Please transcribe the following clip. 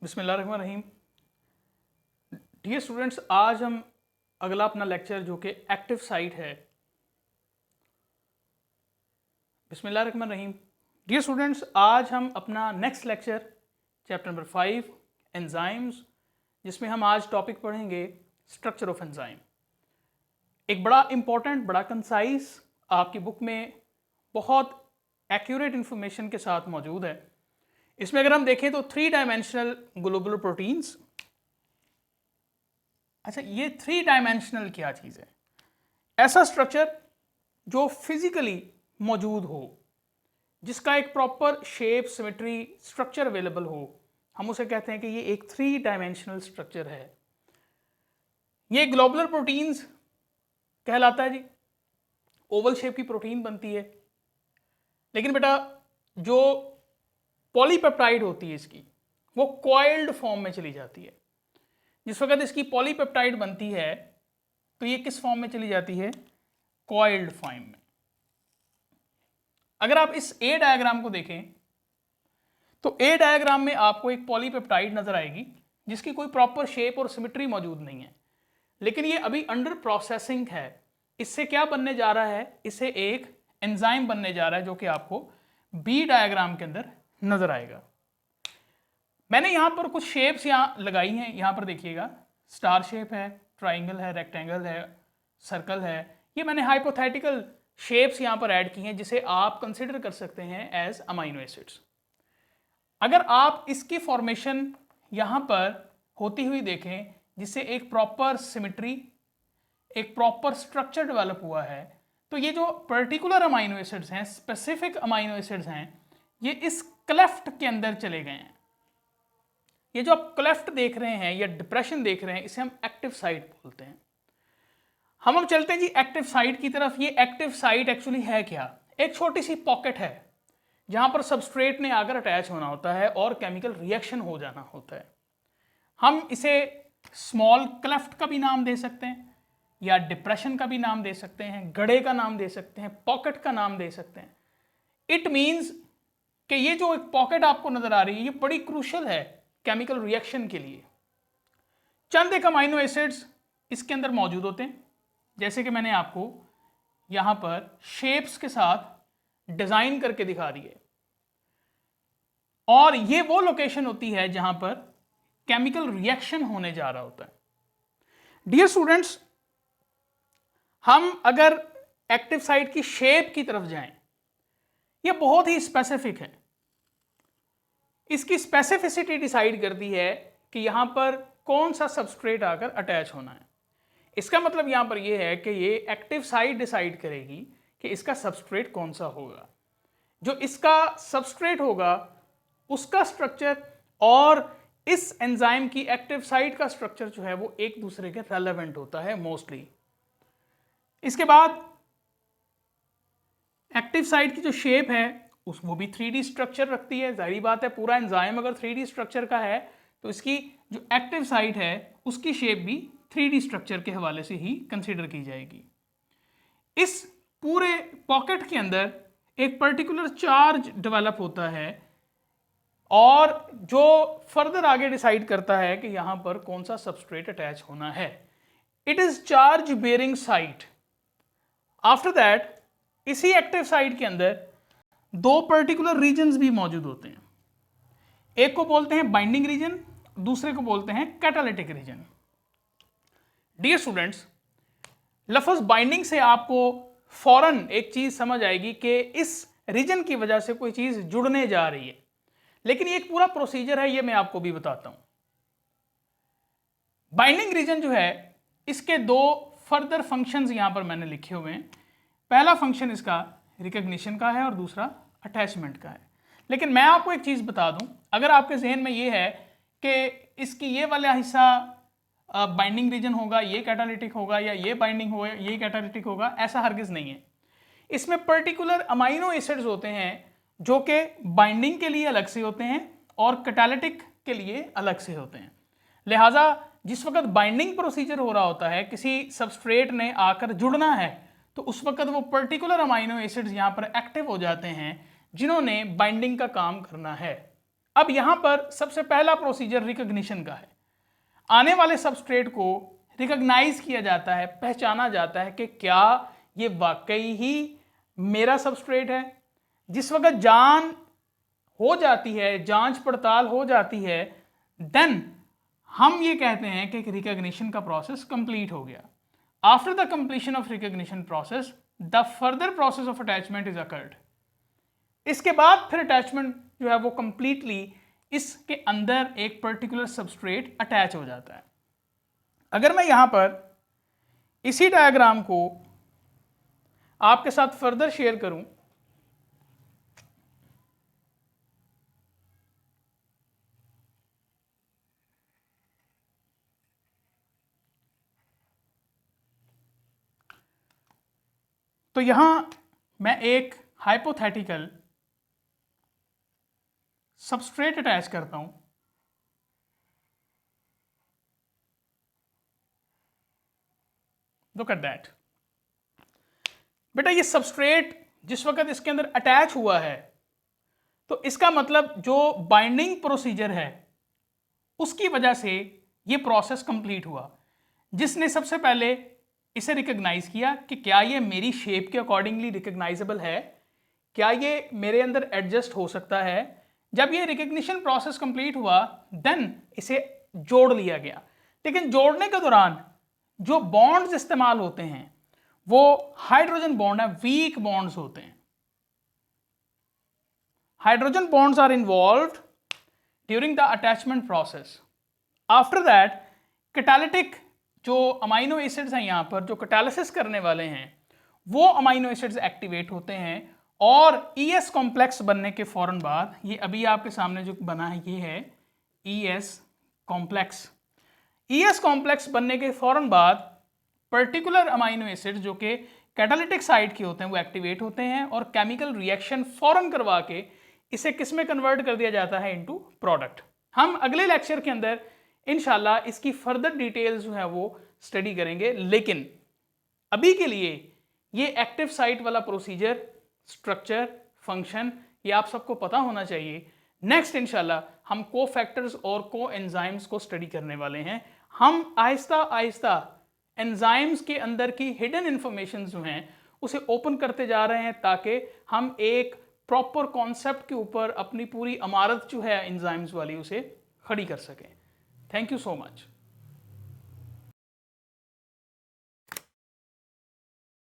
बिस्मिल्लाहिर्रहमानिर्रहीम। Dear students, आज हम अगला अपना लेक्चर जो कि एक्टिव साइट है। बिस्मिल्लाहिर्रहमानिर्रहीम। डियर स्टूडेंट्स, आज हम अपना next lecture chapter number 5 enzymes, जिसमें हम आज टॉपिक पढ़ेंगे स्ट्रक्चर ऑफ एंजाइम। एक बड़ा इंपॉर्टेंट, बड़ा कंसाइज आपकी बुक में बहुत एक्यूरेट इंफॉर्मेशन के साथ मौजूद है। इसमें अगर हम देखें तो 3 डायमेंशनल ग्लोबुलर प्रोटीन्स। अच्छा, ये 3 डायमेंशनल क्या चीज़ है? ऐसा स्ट्रक्चर जो फिजिकली मौजूद हो, जिसका एक proper shape, symmetry, structure available हो, हम उसे कहते हैं कि ये एक 3 डायमेंशनल स्ट्रक्चर है। ये ग्लोबुलर प्रोटीन्स कहलाता है जी। ओवल शेप की प्रोटीन बनती है, लेकिन बेटा जो पॉलीपेप्टाइड होती है इसकी, वो कॉइल्ड फॉर्म में चली जाती है। जिस वक्त इसकी पॉलीपेप्टाइड बनती है तो ये किस फॉर्म में चली जाती है? कॉइल्ड फॉर्म में। अगर आप इस ए डायग्राम को देखें तो ए डायग्राम में आपको एक पॉलीपेप्टाइड नजर आएगी जिसकी कोई प्रॉपर शेप और सिमेट्री मौजूद नहीं है, लेकिन ये अभी अंडर प्रोसेसिंग है। इससे क्या बनने जा रहा है? इससे एक एंजाइम बनने जा रहा है, जो कि आपको बी डायग्राम के अंदर नजर आएगा। मैंने यहां पर कुछ शेप्स यहां लगाई हैं। यहां पर देखिएगा, स्टार शेप है, ट्राइंगल है, रेक्टेंगल है, सर्कल है। ये मैंने हाइपोथेटिकल शेप्स यहां पर ऐड की हैं, जिसे आप कंसिडर कर सकते हैं एज अमाइनो एसिड्स। अगर आप इसकी फॉर्मेशन यहां पर होती हुई देखें, जिससे एक प्रॉपर सिमेट्री, एक प्रॉपर स्ट्रक्चर डेवलप हुआ है, तो ये जो पर्टिकुलर अमाइनो एसिड्स हैं, स्पेसिफिक अमाइनो एसिड्स हैं, ये इस क्लेफ्ट के अंदर चले गए हैं। ये जो आप क्लेफ्ट देख रहे हैं या डिप्रेशन देख रहे हैं, इसे हम एक्टिव साइट बोलते हैं। हम अब चलते हैं जी एक्टिव साइट की तरफ। ये एक्टिव साइट एक्चुअली है क्या? एक छोटी सी पॉकेट है जहां पर सबस्ट्रेट ने आकर अटैच होना होता है और केमिकल रिएक्शन हो जाना होता है। हम इसे स्मॉल क्लेफ्ट का भी नाम दे सकते हैं, या डिप्रेशन का भी नाम दे सकते हैं, गड्ढे का नाम दे सकते हैं, पॉकेट का नाम दे सकते हैं। इट मीन्स कि ये जो एक पॉकेट आपको नजर आ रही है, ये बड़ी क्रूशल है केमिकल रिएक्शन के लिए। चंद एक अमाइनो एसिड्स इसके अंदर मौजूद होते हैं, जैसे कि मैंने आपको यहां पर शेप्स के साथ डिजाइन करके दिखा दी है। और ये वो लोकेशन होती है जहां पर केमिकल रिएक्शन होने जा रहा होता है। डियर स्टूडेंट्स, हम अगर एक्टिव साइट की शेप की तरफ जाएं, ये बहुत ही स्पेसिफिक है। इसकी स्पेसिफिसिटी डिसाइड करती है कि यहां पर कौन सा सबस्ट्रेट आकर अटैच होना है। इसका मतलब यहां पर यह है कि ये एक्टिव साइट डिसाइड करेगी कि इसका सबस्ट्रेट कौन सा होगा। जो इसका सबस्ट्रेट होगा उसका स्ट्रक्चर और इस एंजाइम की एक्टिव साइट का स्ट्रक्चर जो है वो एक दूसरे के रेलेवेंट होता है मोस्टली। इसके बाद एक्टिव साइट की जो शेप है वो भी 3D स्ट्रक्चर रखती है। जाहिर बात है, पूरा एंजाइम अगर 3D स्ट्रक्चर का है तो इसकी जो एक्टिव साइट है उसकी शेप भी 3D स्ट्रक्चर के हवाले से ही कंसीडर की जाएगी। इस पूरे पॉकेट के अंदर एक पर्टिकुलर चार्ज डेवलप होता है और जो फर्दर आगे डिसाइड करता है कि यहां पर कौन सा सबस्ट्रेट अटैच होना है। It is charge bearing site. After that इसी एक्टिव साइट के अंदर 2 पर्टिकुलर रीजन्स भी मौजूद होते हैं। एक को बोलते हैं बाइंडिंग रीजन, दूसरे को बोलते हैं कैटालिटिक रीजन। डियर स्टूडेंट्स, लफ्ज बाइंडिंग से आपको फौरन एक चीज समझ आएगी कि इस रीजन की वजह से कोई चीज जुड़ने जा रही है, लेकिन ये एक पूरा प्रोसीजर है, ये मैं आपको भी बताता हूं। बाइंडिंग रीजन जो है, इसके 2 फर्दर फंक्शंस यहां पर मैंने लिखे हुए हैं। पहला फंक्शन इसका रिकग्निशन का है और दूसरा अटैचमेंट का है। लेकिन मैं आपको एक चीज बता दूं, अगर आपके जहन में ये है कि इसकी ये वाला हिस्सा बाइंडिंग रीजन होगा, ये कैटालिटिक होगा, या ये बाइंडिंग होगा, ये कैटालिटिक होगा, ऐसा हरगिज नहीं है। इसमें पर्टिकुलर अमाइनो एसिड्स होते हैं जो कि बाइंडिंग के लिए अलग से होते हैं और कैटालिटिक के लिए अलग से होते हैं। लिहाजा जिस वक्त बाइंडिंग प्रोसीजर हो रहा होता है, किसी सबस्ट्रेट ने आकर जुड़ना है, तो उस वक्त वो पर्टिकुलर अमाइनो एसिड्स यहां पर एक्टिव हो जाते हैं जिन्होंने बाइंडिंग का काम करना है। अब यहां पर सबसे पहला प्रोसीजर रिकॉग्निशन का है। आने वाले सबस्ट्रेट को रिकॉग्नाइज किया जाता है, पहचाना जाता है कि क्या ये वाकई ही मेरा सबस्ट्रेट है। जिस वक्त जान हो जाती है, जांच पड़ताल हो जाती है, देन हम ये कहते हैं कि रिकॉग्निशन का प्रोसेस कंप्लीट हो गया। After the completion of recognition process the further process of attachment is occurred. इसके बाद फिर अटैचमेंट जो है वो कंप्लीटली इसके अंदर एक पर्टिकुलर सबस्ट्रेट अटैच हो जाता है। अगर मैं यहां पर इसी डायग्राम को आपके साथ फर्दर शेयर करूं, तो यहां मैं एक हाइपोथेटिकल सबस्ट्रेट अटैच करता हूं। Look at that. बेटा ये सबस्ट्रेट जिस वक्त इसके अंदर अटैच हुआ है, तो इसका मतलब जो बाइंडिंग प्रोसीजर है उसकी वजह से ये प्रोसेस कंप्लीट हुआ। जिसने सबसे पहले इसे रिकॉग्नाइज किया कि क्या ये मेरी शेप के अकॉर्डिंगली रिकॉग्नाइजेबल है, क्या ये मेरे अंदर एडजस्ट हो सकता है। जब ये रिकॉग्निशन प्रोसेस कंप्लीट हुआ देन इसे जोड़ लिया गया। लेकिन जोड़ने के दौरान जो बॉन्ड्स इस्तेमाल होते हैं वो हाइड्रोजन बॉन्ड है, वीक बॉन्ड्स होते हैं। Hydrogen bonds are involved during the attachment process. After that catalytic जो अमाइनो एसिड्स हैं, यहां पर जो कैटालिसिस करने वाले हैं, वो अमाइनो एसिड्स एक्टिवेट होते हैं और ES कॉम्प्लेक्स बनने के फौरन बाद, ये अभी आपके सामने जो बना है ये है ES कॉम्प्लेक्स। ES कॉम्प्लेक्स बनने के फौरन बाद पर्टिकुलर अमाइनो एसिड जो कि कैटालिटिक साइड के होते हैं वो एक्टिवेट होते हैं और केमिकल रिएक्शन फौरन करवा के इसे किस में कन्वर्ट कर दिया जाता है, इनटू प्रोडक्ट। हम अगले लेक्चर के अंदर इंशाल्लाह इसकी फर्दर डिटेल्स जो है वो स्टडी करेंगे। लेकिन अभी के लिए ये एक्टिव साइट वाला प्रोसीजर, स्ट्रक्चर, फंक्शन ये आप सबको पता होना चाहिए। नेक्स्ट इंशाल्लाह हम को फैक्टर्स और को एंजाइम्स को स्टडी करने वाले हैं। हम आहिस्ता आहिस्ता एंजाइम्स के अंदर की हिडन इंफॉर्मेशन जो हैं उसे ओपन करते जा रहे हैं ताकि हम एक प्रॉपर कॉन्सेप्ट के ऊपर अपनी पूरी इमारत जो है एंजाइम्स वाली उसे खड़ी कर सकें। Thank you so much.